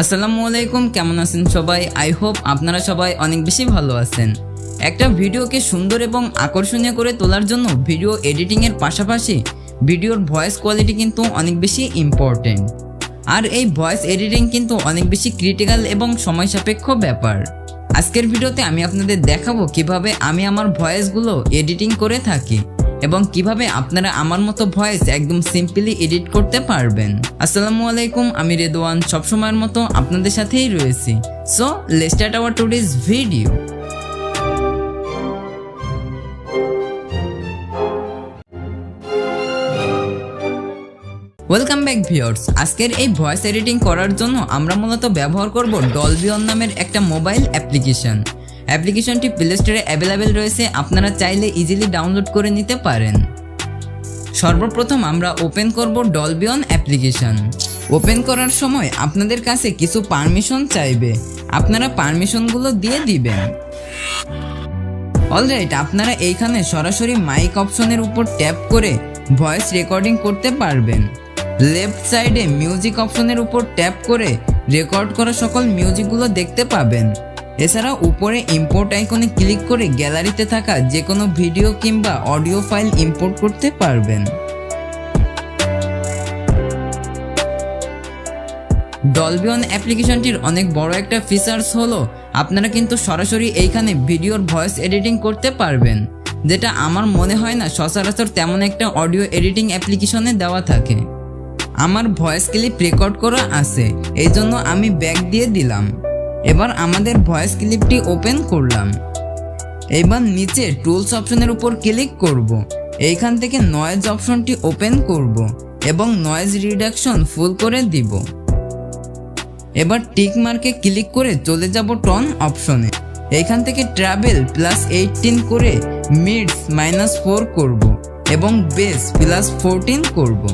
আসসালামু আলাইকুম, কেমন আছেন সবাই? আই হোপ আপনারা সবাই অনেক বেশি ভালো আছেন। একটা ভিডিওকে সুন্দর এবং আকর্ষণীয় করে তোলার জন্য ভিডিও এডিটিংয়ের পাশাপাশি ভিডিওর ভয়েস কোয়ালিটি কিন্তু অনেক বেশি ইম্পর্টেন্ট। আর এই ভয়েস এডিটিং কিন্তু অনেক বেশি ক্রিটিক্যাল এবং সময় সাপেক্ষ ব্যাপার। আজকের ভিডিওতে আমি আপনাদের দেখাবো কিভাবে আমি আমার ভয়েসগুলো এডিটিং করে থাকি এবং কিভাবে আপনারা আমার মতো ভয়েস একদম সিম্পলি এডিট করতে পারবেন। আসসালামু আলাইকুম, আমি রেদওয়ান সবসময়ের মতো আপনাদের সাথেই রয়েছি। So let's start our today's video. Welcome back viewers. আজকের এই ভয়েস এডিটিং করার জন্য আমরা মূলত ব্যবহার করব ডলবিয়ন নামের একটা মোবাইল অ্যাপ্লিকেশনটি প্লে স্টোরে অ্যাভেলেবেল রয়েছে, আপনারা চাইলে ইজিলি ডাউনলোড করে নিতে পারেন। সর্বপ্রথম আমরা ওপেন করব ডলবিয়ন অ্যাপ্লিকেশন। ওপেন করার সময় আপনাদের কাছে কিছু পারমিশন চাইবে, আপনারা পারমিশনগুলো দিয়ে দিবেন। অলরাইট, আপনারা এইখানে সরাসরি মাইক অপশনের উপর ট্যাপ করে ভয়েস রেকর্ডিং করতে পারবেন। লেফট সাইডে মিউজিক অপশনের উপর ট্যাপ করে রেকর্ড করা সকল মিউজিকগুলো দেখতে পাবেন। এছাড়া উপরে ইম্পোর্ট আইকনে ক্লিক করে গ্যালারিতে থাকা যে কোনো ভিডিও কিংবা অডিও ফাইল ইম্পোর্ট করতে পারবেন। ডলবিয়ন অ্যাপ্লিকেশনটির অনেক বড় একটা ফিচার্স হলো আপনারা কিন্তু সরাসরি এইখানে ভিডিওর ভয়েস এডিটিং করতে পারবেন, যেটা আমার মনে হয় না সচরাচর তেমন একটা অডিও এডিটিং অ্যাপ্লিকেশনে দেওয়া থাকে। আমার ভয়েস ক্লিপ রেকর্ড করা আছে, এই জন্য আমি ব্যাক দিয়ে দিলাম। এবার আমাদের ভয়েস ক্লিপটি ওপেন করলাম। এবার নিচে টুলস অপশনের উপর ক্লিক করব। এইখান থেকে নয়েজ অপশনটি ওপেন করব এবং নয়েজ রিডাকশন ফুল করে দিব। এবার টিক মার্কে ক্লিক করে চলে যাব টন অপশনে। এইখান থেকে ট্রাভেল +18 করে মিডস -4 করব এবং বেস +14 করব।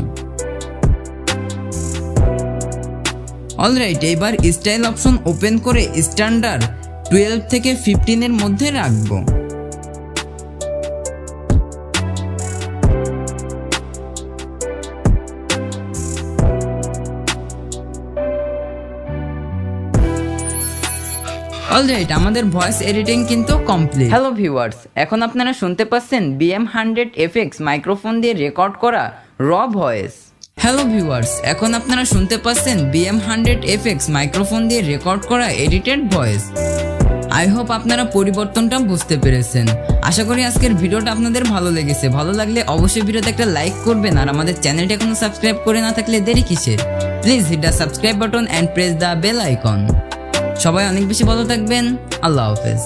অলরাইট, এবার স্টাইল অপশন ওপেন করে স্ট্যান্ডার্ড 12 থেকে 15 এর মধ্যে রাখব। অলরাইট, আমাদের ভয়েস এডিটিং কিন্তু কমপ্লিট। হ্যালো ভিউয়ার্স, এখন আপনারা শুনতে পাচ্ছেন BM100FX মাইক্রোফোন দিয়ে রেকর্ড করা র ভয়েস। হ্যালো ভিউয়ার্স, এখন আপনারা শুনতে পাচ্ছেন BM100FX মাইক্রোফোন দিয়ে রেকর্ড করা এডিটেড ভয়েস। আই হোপ আপনারা পরিবর্তনটা বুঝতে পেরেছেন। আশা করি আজকের ভিডিওটা আপনাদের ভালো লেগেছে। ভালো লাগলে অবশ্যই ভিডিওতে একটা লাইক করবেন, আর আমাদের চ্যানেলটা এখনো সাবস্ক্রাইব করে না থাকলে দেরি কিসের? Please hit the subscribe button and press the bell icon. সবাই অনেক বেশি ভালো থাকবেন। আল্লাহ হাফেজ।